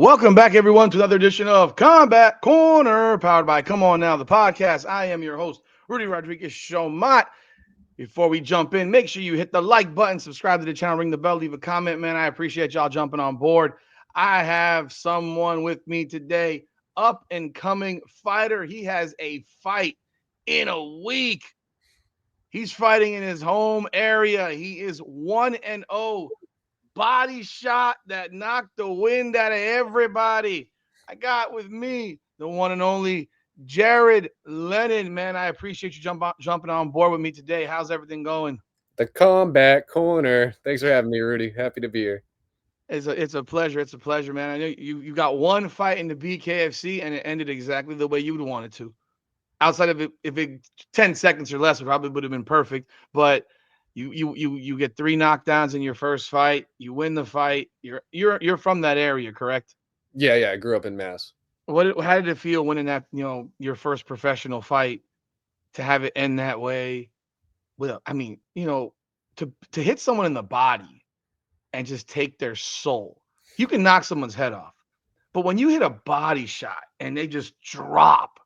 Welcome back, everyone, to another edition of Combat Corner, powered by Come On Now, the podcast. I am your host, Rudy Rodriguez Showmont. Before we jump in, make sure you hit the like button, subscribe to the channel, ring the bell, leave a comment, man. I appreciate y'all jumping on board. I have someone with me today, up and coming fighter. He has a fight in a week. He's fighting in his home area. He is 1-0. Body shot that knocked the wind out of everybody. I got with me the one and only Jared Lennon. Man, I appreciate you jumping on board with me today. How's everything going? The Combat Corner. Thanks for having me, Rudy. Happy to be here. It's a pleasure. It's a pleasure, man. I know you got one fight in the BKFC and it ended exactly the way you would want it to. Outside of it, if it 10 seconds or less, it probably would have been perfect. But you get 3 knockdowns in your first fight. You win the fight. You're from that area, correct? Yeah. I grew up in Mass. How did it feel winning that, your first professional fight, to have it end that way? To hit someone in the body and just take their soul. You can knock someone's head off. But when you hit a body shot and they just drop,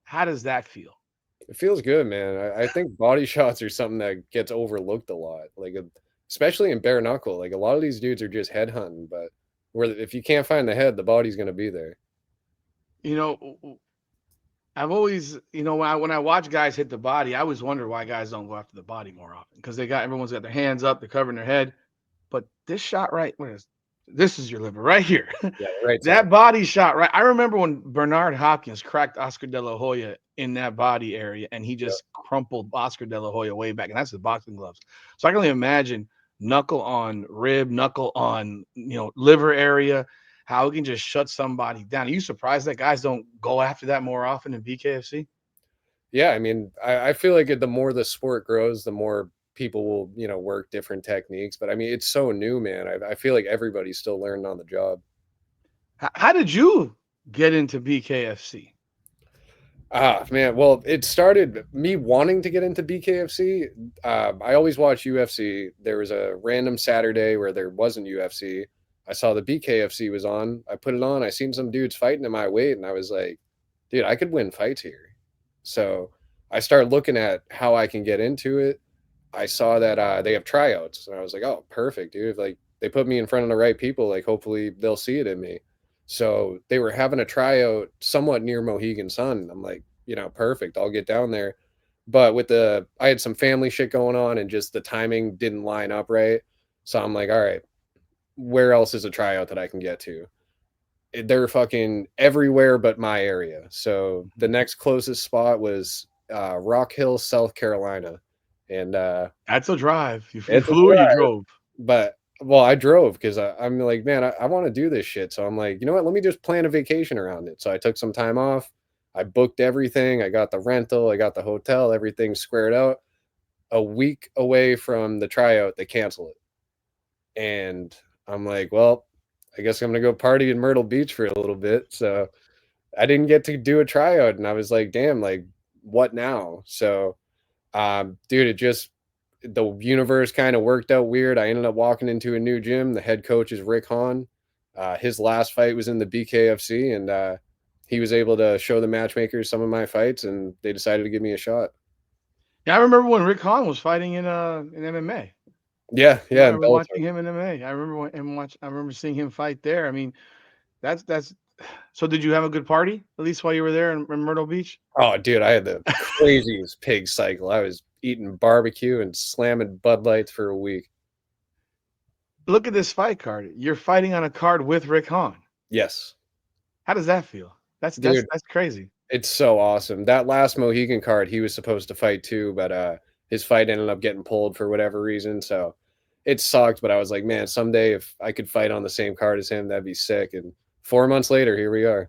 how does that feel? It feels good, man. I think body shots are something that gets overlooked a lot. Especially in bare knuckle. Like, a lot of these dudes are just head hunting, but where if you can't find the head, the body's going to be there. You know, I've always, when I watch guys hit the body, I always wonder why guys don't go after the body more often, because everyone's got their hands up, they're covering their head. But this shot this is your liver right here. Yeah, right. That body shot, right? I remember when Bernard Hopkins cracked Oscar De La Hoya in that body area, and he just crumpled Oscar De La Hoya way back, and that's the boxing gloves. So I can only imagine knuckle on rib, knuckle on liver area, how it can just shut somebody down. Are you surprised that guys don't go after that more often in BKFC? Yeah, I mean, I feel like the more the sport grows, the more people will, work different techniques. But I mean, it's so new, man. I feel like everybody's still learning on the job. How did you get into BKFC? Ah, man. Well, it started me wanting to get into BKFC. I always watch UFC. There was a random Saturday where there wasn't UFC. I saw the BKFC was on. I put it on. I seen some dudes fighting at my weight, and I was like, dude, I could win fights here. So I started looking at how I can get into it. I saw that they have tryouts, and I was like, oh, perfect, dude. If, like, they put me in front of the right people, like, hopefully they'll see it in me. So they were having a tryout somewhat near Mohegan Sun. I'm like, perfect. I'll get down there. But I had some family shit going on, and just the timing didn't line up right. So I'm like, all right, where else is a tryout that I can get to? They're fucking everywhere but my area. So the next closest spot was Rock Hill, South Carolina. And That's a drive. You it's a flew or you drive. drove? But well, I drove because I'm like, man, I want to do this shit. So I'm like, you know what? Let me just plan a vacation around it. So I took some time off. I booked everything. I got the rental. I got the hotel. Everything squared out. A week away from the tryout, they cancel it. And I'm like, well, I guess I'm gonna go party in Myrtle Beach for a little bit. So I didn't get to do a tryout, and I was like, damn, like, what now? So, dude, the universe kind of worked out weird. I ended up walking into a new gym. The head coach is Rick Hahn. His last fight was in the BKFC, and he was able to show the matchmakers some of my fights, and they decided to give me a shot. Yeah, I remember when Rick Hahn was fighting in MMA. Yeah, I yeah. remember watching him in MMA. I remember seeing him fight there. I mean, that's. So did you have a good party at least while you were there in Myrtle Beach? Oh, dude, I had the craziest pig cycle. I was eating barbecue and slamming Bud Lights for a week. Look at this fight card. You're fighting on a card with Rick Hahn. Yes. How does that feel? Dude, That's crazy. it's so awesome. That last Mohegan card, he was supposed to fight too, but his fight ended up getting pulled for whatever reason. So it sucked, but I was like, man, someday if I could fight on the same card as him, that'd be sick. And 4 months later, here we are.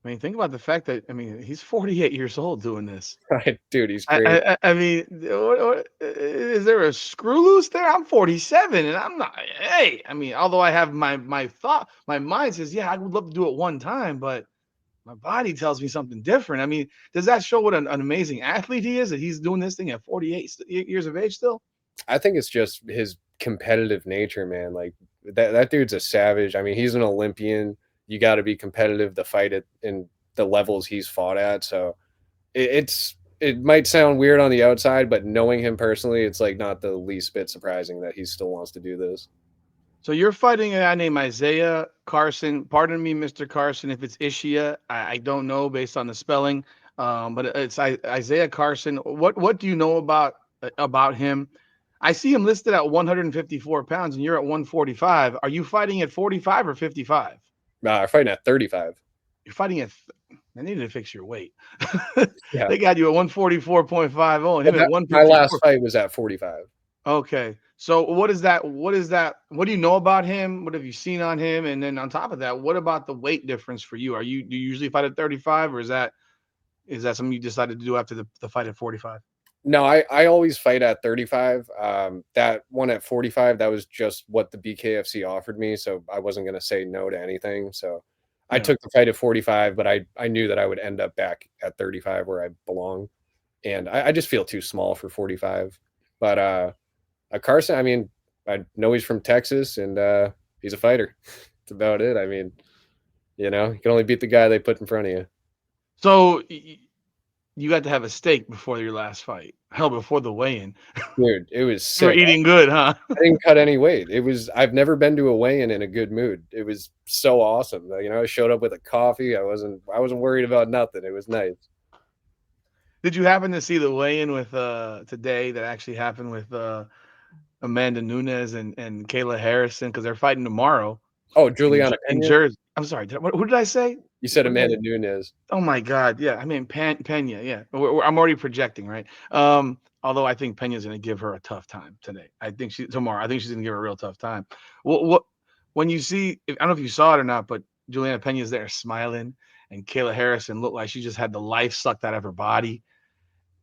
I mean, think about the fact that he's 48 years old doing this. Right, dude, he's I, great. I, I mean, is there a screw loose there? I'm 47, and I'm not. Hey, although I have my mind says, yeah, I would love to do it one time, but my body tells me something different. Does that show what an amazing athlete he is, that he's doing this thing at 48 years of age still? I think it's just his competitive nature, man. Like that dude's a savage. I mean, he's an Olympian. you got to be competitive to fight it in the levels he's fought at. So it might sound weird on the outside, but knowing him personally, it's like not the least bit surprising that he still wants to do this. So you're fighting a guy named Isaiah Carson. Pardon me, Mr. Carson, if it's Ishia. I don't know based on the spelling, but it's Isaiah Carson. What do you know about him? I see him listed at 154 pounds, and you're at 145. Are you fighting at 45 or 55? I'm fighting at 35. You're fighting at. I need to fix your weight. Yeah. They got you at 144.50 and him at My last 154. fight was at 45. Okay. So what is that? What is that? What do you know about him? What have you seen on him? And then on top of that, what about the weight difference for you? Do you usually fight at 35, or is that something you decided to do after the fight at 45? No, I always fight at 35. That one at 45, that was just what the BKFC offered me, so I wasn't going to say no to anything. So I Yeah. took the fight at 45, but I knew that I would end up back at 35 where I belong, and I just feel too small for 45. But Carson, I mean, I know he's from Texas, and he's a fighter. That's about it. I mean, you can only beat the guy they put in front of you. So you got to have a steak before your last fight. Hell, before the weigh-in. Dude, it was You were sick. eating good, huh? I didn't cut any weight. I've never been to a weigh-in in a good mood. It was so awesome. I showed up with a coffee. I wasn't worried about nothing. It was nice. Did you happen to see the weigh-in with today that actually happened with Amanda Nunes and Kayla Harrison, because they're fighting tomorrow Oh, in Juliana in Pena? Jersey? I'm sorry. Who did I say? You said What did I Amanda Nunes. Oh my God, yeah. I mean, Pena, yeah. I'm already projecting, right? Although I think Pena's going to give her a tough time today. Tomorrow. I think she's going to give her a real tough time. What when you see? I don't know if you saw it or not, but Juliana Pena's there smiling, and Kayla Harrison looked like she just had the life sucked out of her body.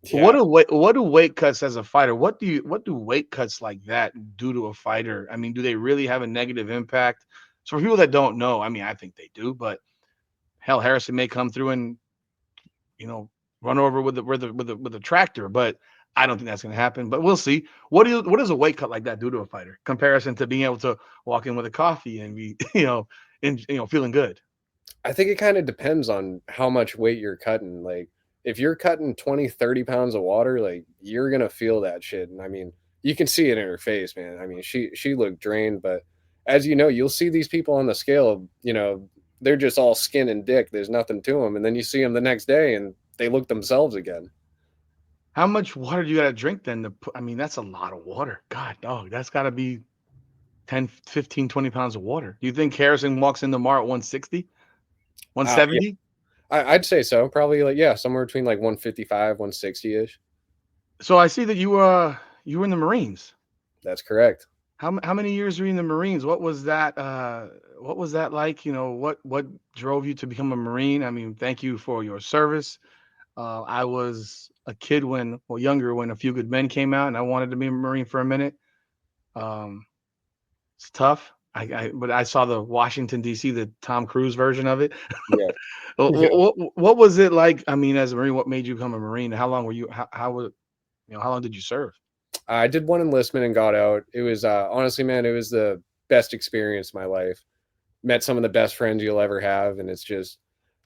Yeah. What do weight cuts as a fighter? What do weight cuts like that do to a fighter? I mean, do they really have a negative impact? So for people that don't know, I mean, I think they do, but hell, Harrison may come through and run over with the tractor, but I don't think that's going to happen. But we'll see. What does a weight cut like that do to a fighter? Comparison to being able to walk in with a coffee and be feeling good. I think it kind of depends on how much weight you're cutting. Like, if you're cutting 20, 30 pounds of water, like, you're going to feel that shit. And I mean, you can see it in her face, man. I mean, she looked drained, but as you know, you'll see these people on the scale, they're just all skin and dick. There's nothing to them. And then you see them the next day and they look themselves again. How much water do you got to drink then? I mean, that's a lot of water. God, dog, that's got to be 10, 15, 20 pounds of water. Do you think Harrison walks in tomorrow at 160, 170? Yeah, I'd say so. Probably like, yeah, somewhere between like 155, 160 ish. So I see that you were in the Marines. That's correct. How many years were you in the Marines? What was that? What was that like? What drove you to become a Marine? I mean, thank you for your service. I was a kid younger when A Few Good Men came out, and I wanted to be a Marine for a minute. It's tough. But I saw the Washington D.C., the Tom Cruise version of it. Yeah. What was it like? I mean, as a Marine, what made you become a Marine? How long were you? How long did you serve? I did one enlistment and got out. It was honestly, man, it was the best experience of my life. Met some of the best friends you'll ever have, and it's just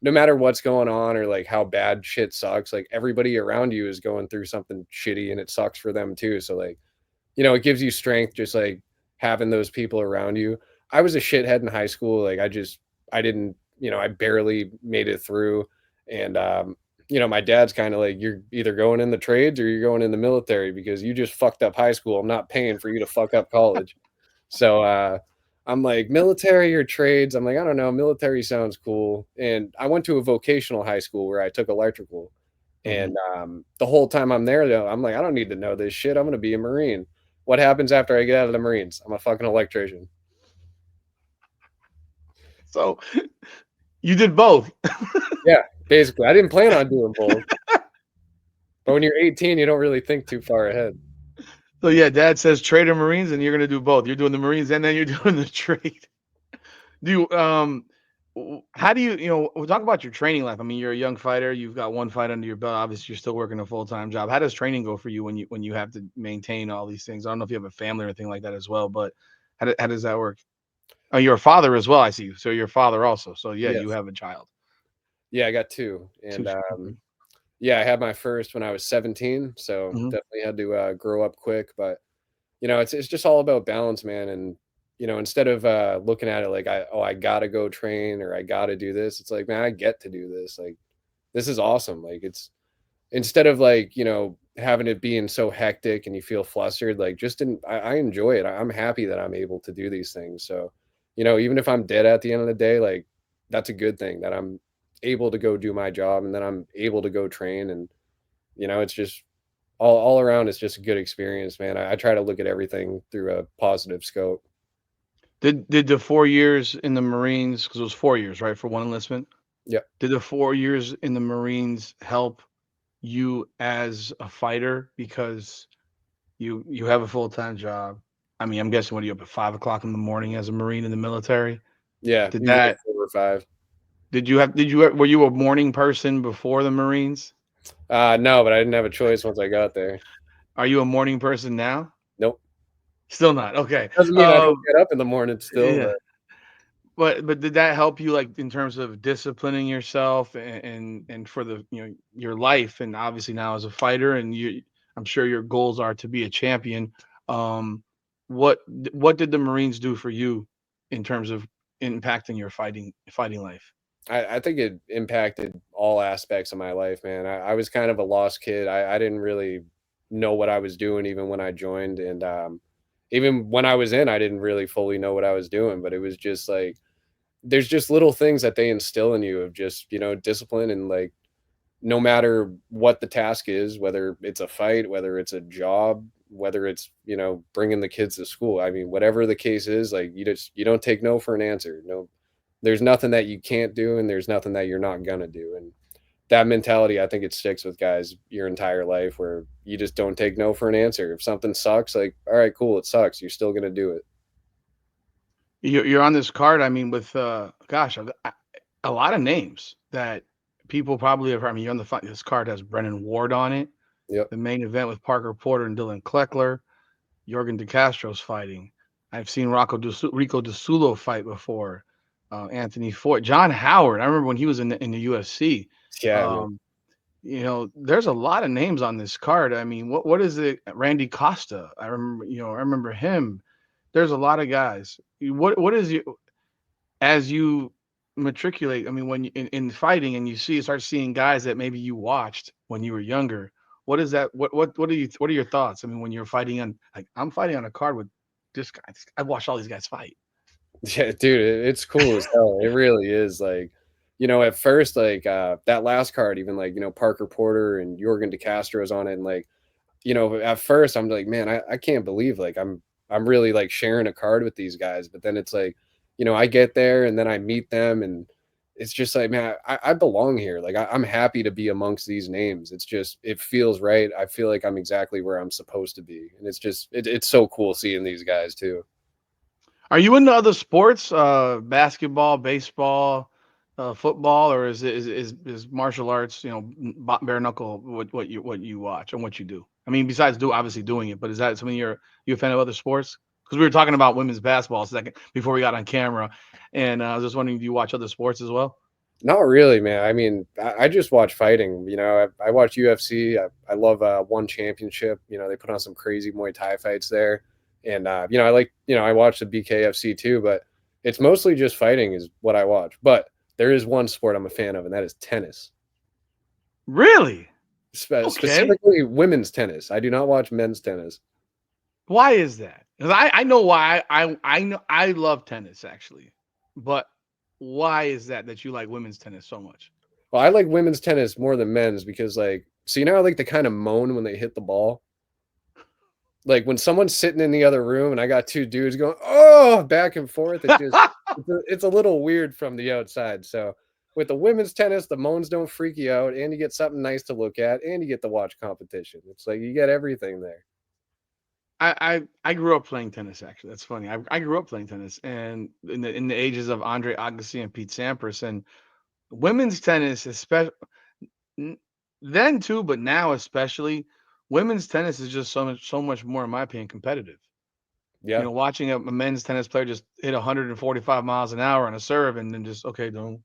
no matter what's going on or like how bad shit sucks, like everybody around you is going through something shitty and it sucks for them too. So like, it gives you strength just like having those people around you. I was a shithead in high school. Like I didn't, I barely made it through. And my dad's kind of like, you're either going in the trades or you're going in the military because you just fucked up high school. I'm not paying for you to fuck up college. So I'm like, military or trades? I'm like, I don't know. Military sounds cool. And I went to a vocational high school where I took electrical. Mhm. And the whole time I'm there, though, I'm like, I don't need to know this shit. I'm going to be a Marine. What happens after I get out of the Marines? I'm a fucking electrician. So you did both. Yeah, basically. I didn't plan on doing both. But when you're 18, you don't really think too far ahead. So yeah, Dad says trade or Marines, and you're gonna do both. You're doing the Marines, and then you're doing the trade. Do you How do we'll talk about your training life. I mean, you're a young fighter. You've got one fight under your belt. Obviously, you're still working a full-time job. How does training go for you when you have to maintain all these things? I don't know if you have a family or anything like that as well, but how does that work? Oh, you're a father as well. I see. So you're a father also. So yeah, you Yes. have a child. Yeah, I got two, Two. and yeah, I had my first when I was 17, so Mm-hmm. definitely had to grow up quick. But it's just all about balance, man. And instead of looking at it like I gotta go train or I gotta do this, it's like, man, I get to do this. Like, this is awesome. Like, it's instead of like having it being so hectic and you feel flustered, like just I enjoy it. I'm happy that I'm able to do these things. So even if I'm dead at the end of the day, like that's a good thing that I'm able to go do my job and then I'm able to go train. And it's just all around, it's just a good experience, man. I try to look at everything through a positive scope. Did the 4 years in the Marines, because it was 4 years, right, for one enlistment? Yeah. Did the 4 years in the Marines help you as a fighter because you have a full time job? I mean, I'm guessing what are you up at 5 o'clock in the morning as a Marine in the military? Yeah, Did usually that 4 or 5. were you a morning person before the Marines? No, but I didn't have a choice once I got there. Are you a morning person now? Nope. Still not. Okay. Doesn't mean I don't get up in the morning still, Yeah. but But did that help you like in terms of disciplining yourself and for the your life and obviously now as a fighter and I'm sure your goals are to be a champion. Um what did the Marines do for you in terms of impacting your fighting life? I think it impacted all aspects of my life, man. I was kind of a lost kid. I didn't really know what I was doing even when I joined. And even when I was in, I didn't really fully know what I was doing. But it was just like, there's just little things that they instill in you of just, discipline. And like, no matter what the task is, whether it's a fight, whether it's a job, whether it's, bringing the kids to school. I mean, whatever the case is, like, you don't take no for an answer. No, there's nothing that you can't do and there's nothing that you're not gonna do. And that mentality, I think it sticks with guys your entire life, where you just don't take no for an answer. If something sucks, like, all right, cool, it sucks, you're still gonna do it. You're on this card, I mean, with gosh, a lot of names that people probably have heard. I mean, you're on this card has Brennan Ward on it. Yep. The main event with Parker Porter and Dylan Kleckler. Jorgen De Castro's fighting. I've seen Rico DeSulo fight before. Anthony Ford, John Howard. I remember when he was in the UFC. Yeah, man. Um, there's a lot of names on this card. I mean, what is it? Randy Costa. I remember him. There's a lot of guys. What is you as you matriculate? I mean, when in fighting and start seeing guys that maybe you watched when you were younger. What is that? What are your thoughts? I mean, when you're fighting on like I'm fighting on a card with this guy. I've watched all these guys fight. Yeah, dude, it's cool as hell. It really is. Like, at first, like that last card, even like, Parker Porter and Jorgen De Castro's on it. And like, at first I'm like, man, I can't believe like I'm really like sharing a card with these guys. But then it's like, I get there and then I meet them and it's just like, man, I belong here. Like, I'm happy to be amongst these names. It's just, it feels right. I feel like I'm exactly where I'm supposed to be. And it's just, it's so cool seeing these guys too. Are you into other sports? Basketball, baseball, football, or is martial arts? Bare knuckle. What you watch and what you do. I mean, besides obviously doing it, but is that something you a fan of other sports? Because we were talking about women's basketball a second before we got on camera, and I was just wondering, do you watch other sports as well? Not really, man. I mean, I just watch fighting. I watch UFC. I love One Championship. They put on some crazy Muay Thai fights there, and I like, I watch the BKFC too. But it's mostly just fighting is what I watch. But there is one sport I'm a fan of, and that is tennis. Really? Okay. Specifically women's tennis. I do not watch men's tennis. Why is that? Because I know why. I know I love tennis actually, but why is that you like women's tennis so much? Well, I like women's tennis more than men's because, like, so how like they kind of moan when they hit the ball. Like when someone's sitting in the other room and I got two dudes going, oh, back and forth. It's a little weird from the outside. So with the women's tennis, the moans don't freak you out, and you get something nice to look at, and you get to watch competition. It's like you get everything there. I grew up playing tennis. Actually, that's funny. I grew up playing tennis, and in the ages of Andre Agassi and Pete Sampras, and women's tennis, especially then too, but now especially, women's tennis is just so much more, in my opinion, competitive. Yeah. Watching a men's tennis player just hit 145 miles an hour on a serve and then just okay, don't.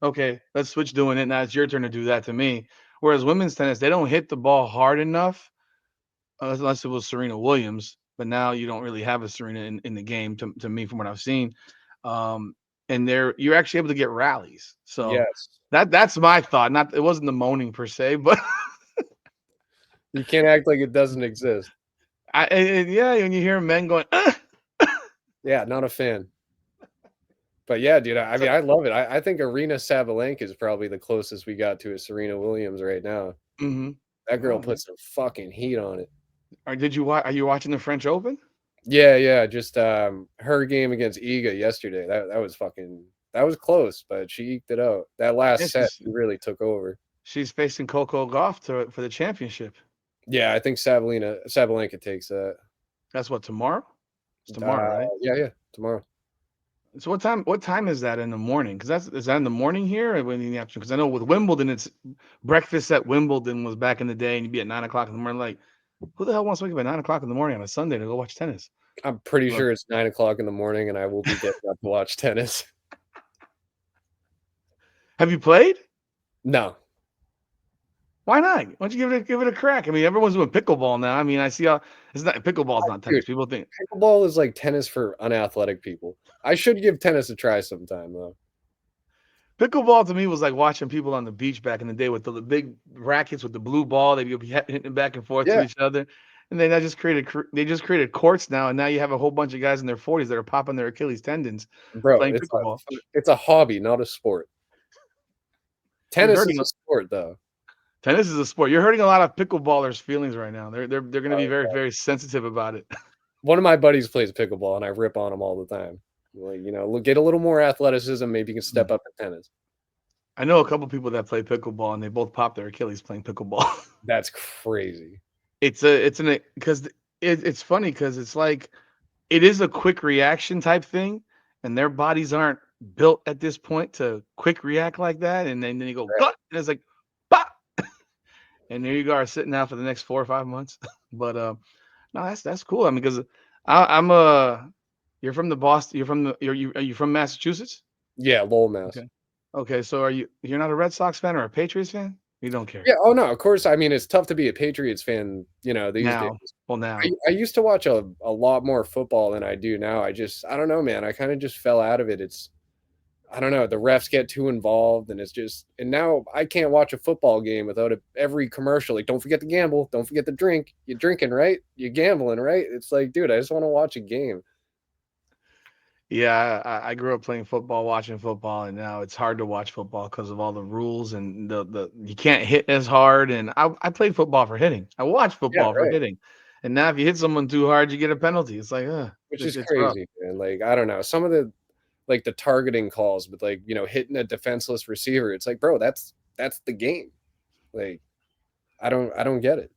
Okay, let's switch doing it. Now it's your turn to do that to me. Whereas women's tennis, they don't hit the ball hard enough, unless it was Serena Williams. But now you don't really have a Serena in the game to me from what I've seen. And you're actually able to get rallies. So Yes. that's my thought. Not it wasn't the moaning per se, but You can't act like it doesn't exist. yeah, when you hear men going, Yeah, not a fan. But yeah, dude, I mean, I love it. I think Arena Sabalenka is probably the closest we got to a Serena Williams right now. mm-hmm. That girl Oh, puts some fucking heat on it. Did you watch? Are you watching the French Open? Yeah. Just her game against Iga yesterday. That was close, but she eked it out. That last set, she really took over. She's facing Coco Gauff for the championship. Yeah, I think Sabalenka takes that. That's what, tomorrow? It's tomorrow, right? Yeah, tomorrow. So what time is that in the morning? Because is that in the morning here or in the afternoon? Because I know with Wimbledon, it's breakfast at Wimbledon was back in the day, and you'd be at 9 o'clock in the morning. Like, who the hell wants to wake up at 9 o'clock in the morning on a Sunday to go watch tennis? I'm pretty sure it's 9 o'clock in the morning, and I will be getting up to watch tennis. Have you played? No. Why not? Why don't you give it a crack? I mean, everyone's doing pickleball now. I mean, I see how it's not pickleball's not tennis. People think pickleball is like tennis for unathletic people. I should give tennis a try sometime though. Pickleball to me was like watching people on the beach back in the day with the big rackets with the blue ball. They'd be hitting it back and forth to each other. And then they just created courts now, and now you have a whole bunch of guys in their 40s that are popping their Achilles tendons playing pickleball. It's a hobby, not a sport. Tennis is a sport, though. Tennis is a sport. You're hurting a lot of pickleballers' feelings right now. They're going to be very, very sensitive about it. One of my buddies plays pickleball, and I rip on him all the time. Like, get a little more athleticism. Maybe you can step up in tennis. I know a couple people that play pickleball, and they both pop their Achilles playing pickleball. That's crazy. It's funny because it's like it is a quick reaction type thing, and their bodies aren't built at this point to quick react like that. And then you go gut, and it's like bah! And there you are sitting out for the next 4 or 5 months. But no, that's cool. I mean, because you're from the Boston. Are you from Massachusetts? Yeah, Lowell, Mass. Okay. So you're not a Red Sox fan or a Patriots fan? You don't care. Yeah. Oh no. Of course. I mean, it's tough to be a Patriots fan. These days. Well, now I used to watch a lot more football than I do now. I don't know, man. I kind of just fell out of it. I don't know. The refs get too involved, and and now I can't watch a football game without every commercial. Like, don't forget to gamble. Don't forget to drink. You're drinking, right? You're gambling, right? It's like, dude, I just want to watch a game. Yeah, I grew up playing football, watching football, and now it's hard to watch football because of all the rules and the you can't hit as hard. And I played football for hitting. I watched football for hitting. And now if you hit someone too hard, you get a penalty. It's like, which is crazy, man. Like, I don't know. Some of the targeting calls, but hitting a defenseless receiver. It's like, bro, that's the game. Like, I don't get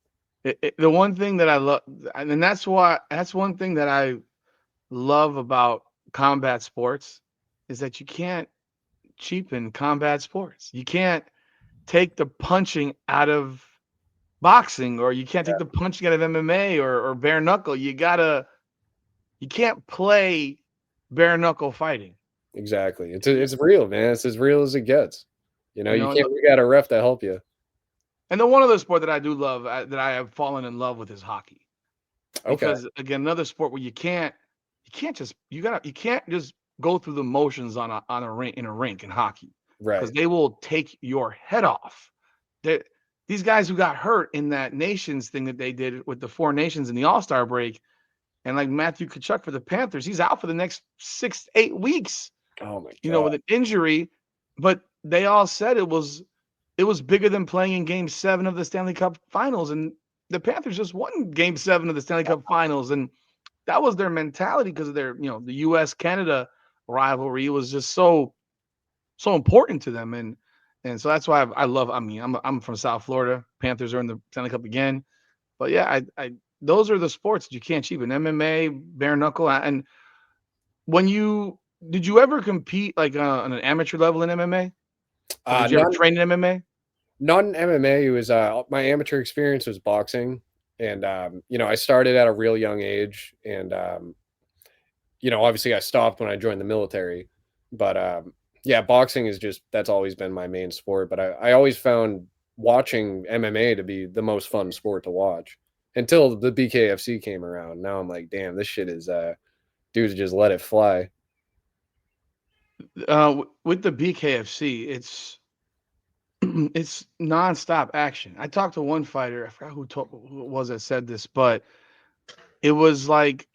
it. The one thing that I love, and that's one thing that I love about combat sports is that you can't cheapen combat sports. You can't take the punching out of boxing, or you can't take the punching out of MMA or bare knuckle. You can't play bare knuckle fighting. Exactly. It's real, man. It's as real as it gets. You can't look at a ref to help you. And the one other sport that I do love, that I have fallen in love with, is hockey. Because again, another sport where you can't just go through the motions on a rink in hockey, right? Because they will take your head off. These guys who got hurt in that nations thing that they did with the 4 nations in the All-Star break, and like Matthew Tkachuk for the Panthers, he's out for the next 6-8 weeks. Oh my God! With an injury, but they all said it was bigger than playing in Game 7 of the Stanley Cup Finals, and the Panthers just won Game 7 of the Stanley Cup Finals, and that was their mentality because of their, the U.S.-Canada rivalry. It was just so important to them, and so that's why I love. I mean, I'm from South Florida. Panthers are in the Stanley Cup again, but yeah, I those are the sports that you can't cheapen. MMA, bare knuckle, and did you ever compete like on an amateur level in MMA? Did you ever train in MMA? Not in MMA. It was my amateur experience was boxing. And I started at a real young age, and obviously I stopped when I joined the military, but yeah, boxing is just that's always been my main sport. But I always found watching MMA to be the most fun sport to watch until the BKFC came around. Now I'm like, damn, this shit is dudes just let it fly. With the BKFC, it's it's nonstop action. I talked to one fighter. I forgot who it was that said this, but it was like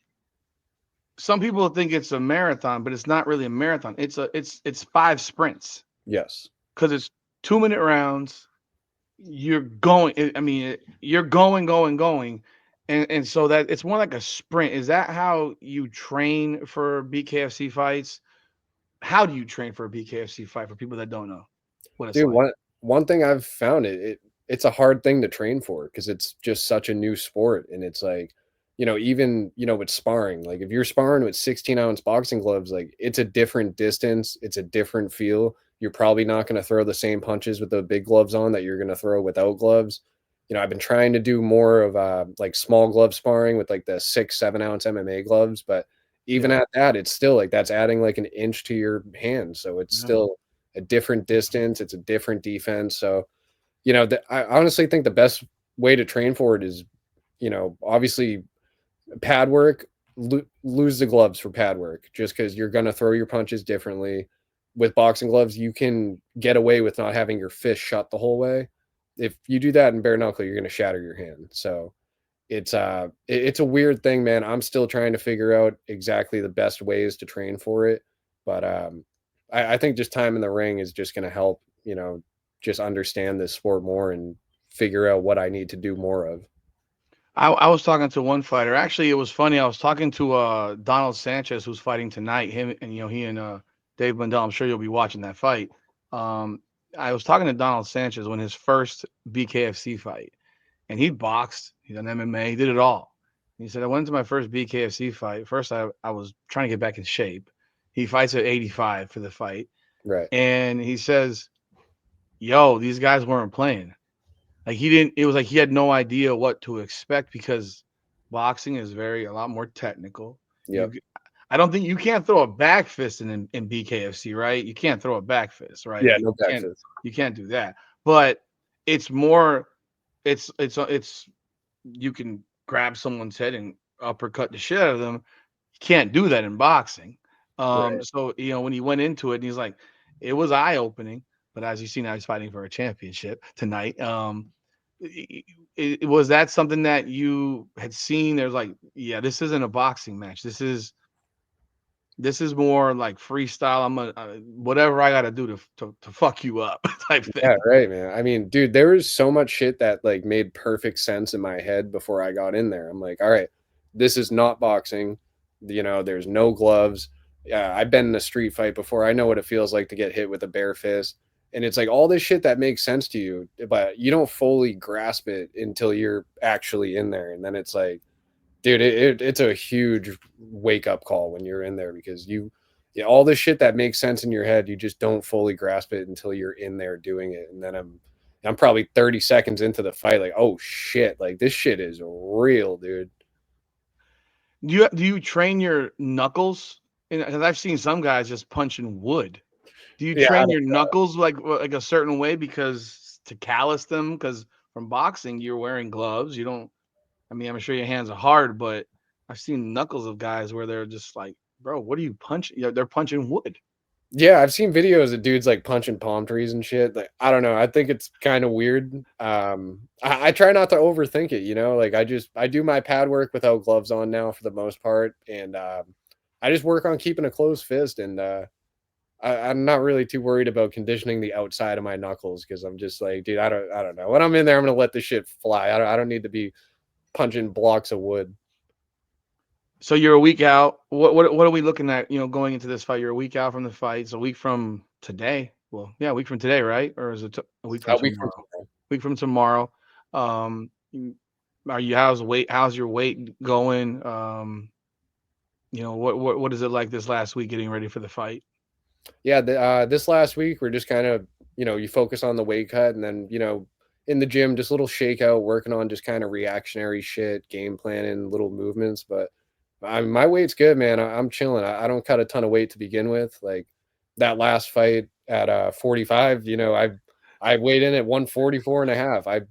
some people think it's a marathon, but it's not really a marathon. It's 5 sprints Yes. because it's 2 minute rounds. You're going. You're going, and so that it's more like a sprint. Is that how you train for BKFC fights? How do you train for a BKFC fight for people that don't know what it's Dude, like? one thing I've found it's a hard thing to train for because it's just such a new sport, and it's like, even with sparring, like if you're sparring with 16-ounce boxing gloves, like it's a different distance, it's a different feel. You're probably not going to throw the same punches with the big gloves on that you're going to throw without gloves. I've been trying to do more of like small glove sparring with like the 6-7 ounce MMA gloves, but even Yeah. at that, it's still like that's adding like an inch to your hand, so it's Yeah. still a different distance. It's a different defense. So, I honestly think the best way to train for it is, obviously pad work, lose the gloves for pad work just because you're going to throw your punches differently. With boxing gloves, you can get away with not having your fist shut the whole way. If you do that in bare knuckle, you're going to shatter your hand. So it's a weird thing, man. I'm still trying to figure out exactly the best ways to train for it. But I think just time in the ring is just going to help, just understand this sport more and figure out what I need to do more of. I was talking to one fighter. Actually, it was funny. I was talking to Donald Sanchez, who's fighting tonight. Him and he and Dave Blundell. I'm sure you'll be watching that fight. Um, I was talking to Donald Sanchez when his first BKFC fight, and he boxed. He done MMA. He did it all. He said, I went to my first BKFC fight. First, I was trying to get back in shape. He fights at 85 for the fight, Right. and he says, "Yo, these guys weren't playing. Like he didn't. It was like he had no idea what to expect because boxing is a lot more technical. Yep. You, I don't think you can't throw a back fist in BKFC, right? You can't throw a back fist, right? Yeah. You No can't Texas. you can't do that. But it's more. It's you can grab someone's head and uppercut the shit out of them. You can't do that in boxing. Right. So when he went into it, and he's like, it was eye opening. But as you see now, he's fighting for a championship tonight. Was that something that you had seen? There's like, yeah, this isn't a boxing match. This is more like freestyle. I'm gonna whatever I got to do to fuck you up type Yeah. thing. Right, man. I mean, dude, there was so much shit that like made perfect sense in my head before I got in there. I'm like, all right, this is not boxing. There's no gloves. Yeah, I've been in a street fight before. I know what it feels like to get hit with a bare fist. And it's like all this shit that makes sense to you, but you don't fully grasp it until you're actually in there. And then it's like, dude, it's a huge wake up call when you're in there because yeah, all this shit that makes sense in your head, you just don't fully grasp it until you're in there doing it. And then I'm probably 30 seconds into the fight, like, oh shit, like this shit is real, dude. Do you train your knuckles? Because I've seen some guys just punching wood. Do you Yeah, train your knuckles like a certain way because to callus them? Because from boxing, you're wearing gloves. You don't. I mean, I'm sure your hands are hard, but I've seen knuckles of guys where they're just like, bro, what are you punching? They're punching wood. yeah, I've seen videos of dudes like punching palm trees and shit. Like, I don't know. I think it's kind of weird. I try not to overthink it, like I do my pad work without gloves on now for the most part. And I just work on keeping a closed fist and I'm not really too worried about conditioning the outside of my knuckles because I'm just like, dude, I don't know. When I'm in there, I'm gonna let this shit fly. I don't need to be punching blocks of wood. So you're a week out. What are we looking at? Going into this fight, you're a week out from the fight. It's a week from today. Well, yeah, a week from today, right? Or is it a week from A week from tomorrow? tomorrow. Week from tomorrow. Um, are you how's your weight going? What is it like this last week getting ready for the fight? Yeah, this last week we're just kind of you focus on the weight cut, and then in the gym, just a little shakeout, working on just kind of reactionary shit, game planning, little movements. But my weight's good, man. I'm chilling. I don't cut a ton of weight to begin with. Like that last fight at 45, I weighed in at 144 and a half. I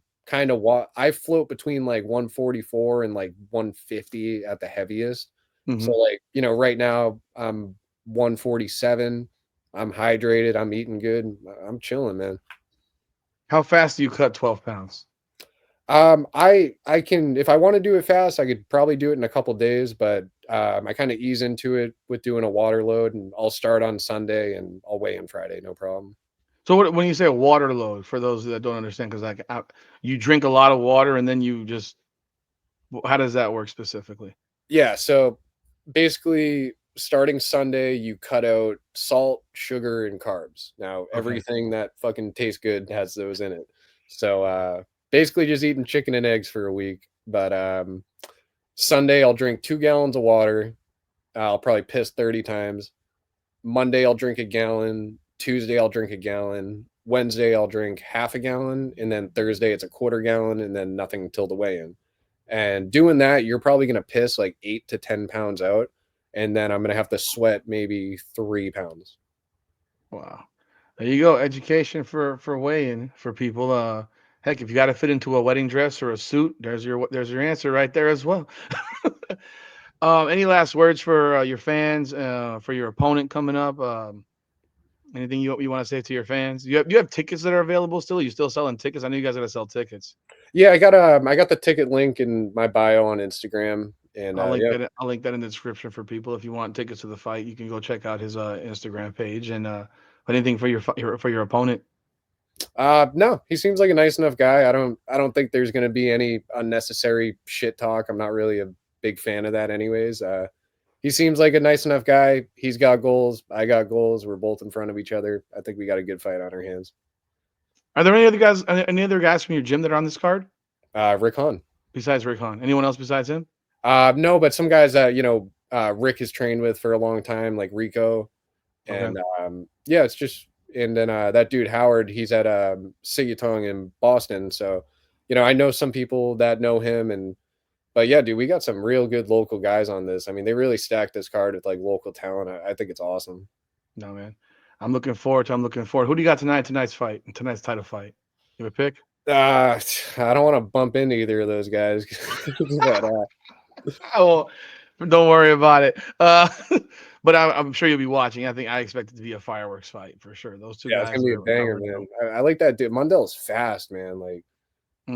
float between like 144 and like 150 at the heaviest. So like, right now I'm 147. I'm hydrated. I'm eating good. I'm chilling, man. How fast do you cut 12 pounds? I can, if I want to do it fast, I could probably do it in a couple days, but I kind of ease into it with doing a water load, and I'll start on Sunday and I'll weigh in Friday, no problem. So when you say a water load, for those that don't understand, because you drink a lot of water and then you just, how does that work specifically? Yeah, so basically starting Sunday, you cut out salt, sugar, and carbs. Now, everything that fucking tastes good has those in it. So basically just eating chicken and eggs for a week. But Sunday, I'll drink 2 gallons of water. I'll probably piss 30 times. Monday, I'll drink a gallon. Tuesday, I'll drink a gallon. Wednesday, I'll drink half a gallon. And then Thursday, it's a quarter gallon, and then nothing until the weigh-in. And doing that, you're probably going to piss like 8 to 10 pounds out. And then I'm going to have to sweat maybe 3 pounds. Wow. There you go. Education for weigh-in for people. Heck, if you got to fit into a wedding dress or a suit, there's your answer right there as well. Any last words for your fans, for your opponent coming up? Anything you want to say to your fans? You have tickets that are available still? Are you still selling tickets? I know you guys got to sell tickets. Yeah, I got the ticket link in my bio on Instagram, and I'll link that in the description for people. If you want tickets to the fight, you can go check out his Instagram page. And anything for your opponent? No, he seems like a nice enough guy. I don't think there's going to be any unnecessary shit talk. I'm not really a big fan of that, anyways. He seems like a nice enough guy. He's got goals. I got goals. We're both in front of each other. I think we got a good fight on our hands. Are there any other guys from your gym that are on this card? Rick Hahn. Besides Rick Hahn, anyone else besides him? No, but some guys that Rick has trained with for a long time, like Rico, and yeah, it's just. And then that dude Howard, he's at Sigutong in Boston, so I know some people that know him, but yeah, dude, we got some real good local guys on this. I mean, they really stacked this card with like local talent. I think it's awesome. No, man, I'm looking forward. Who do you got tonight's title fight? You have a pick? I don't want to bump into either of those guys. But, oh, don't worry about it. But I'm sure you'll be watching. I expect it to be a fireworks fight for sure. Those two guys. It's gonna be a banger, man. I like that dude. Mundell's fast, man. Like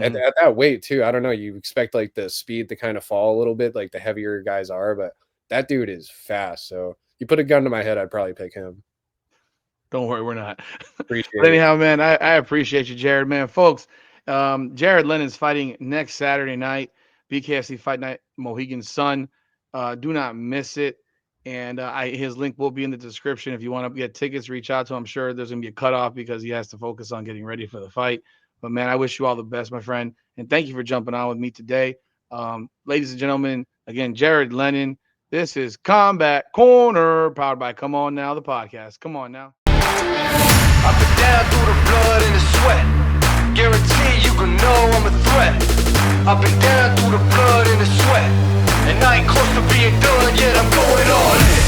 at that weight too. I don't know. You expect like the speed to kind of fall a little bit, like the heavier guys are, but that dude is fast. So you put a gun to my head, I'd probably pick him. Don't worry, we're not. Appreciate but anyhow, man, I appreciate you, Jared, man. Folks, Jared Lennon's fighting next Saturday night, BKFC Fight Night, Mohegan Sun. Do not miss it. And his link will be in the description. If you want to get tickets, reach out to him. I'm sure there's going to be a cutoff because he has to focus on getting ready for the fight. But, man, I wish you all the best, my friend. And thank you for jumping on with me today. Ladies and gentlemen, again, Jared Lennon. This is Combat Corner, powered by Come On Now, the podcast. Come on now. Up and down through the blood and the sweat. Guarantee you can know I'm a threat. Up and down through the blood and the sweat. And I ain't close to being done yet, I'm going all in.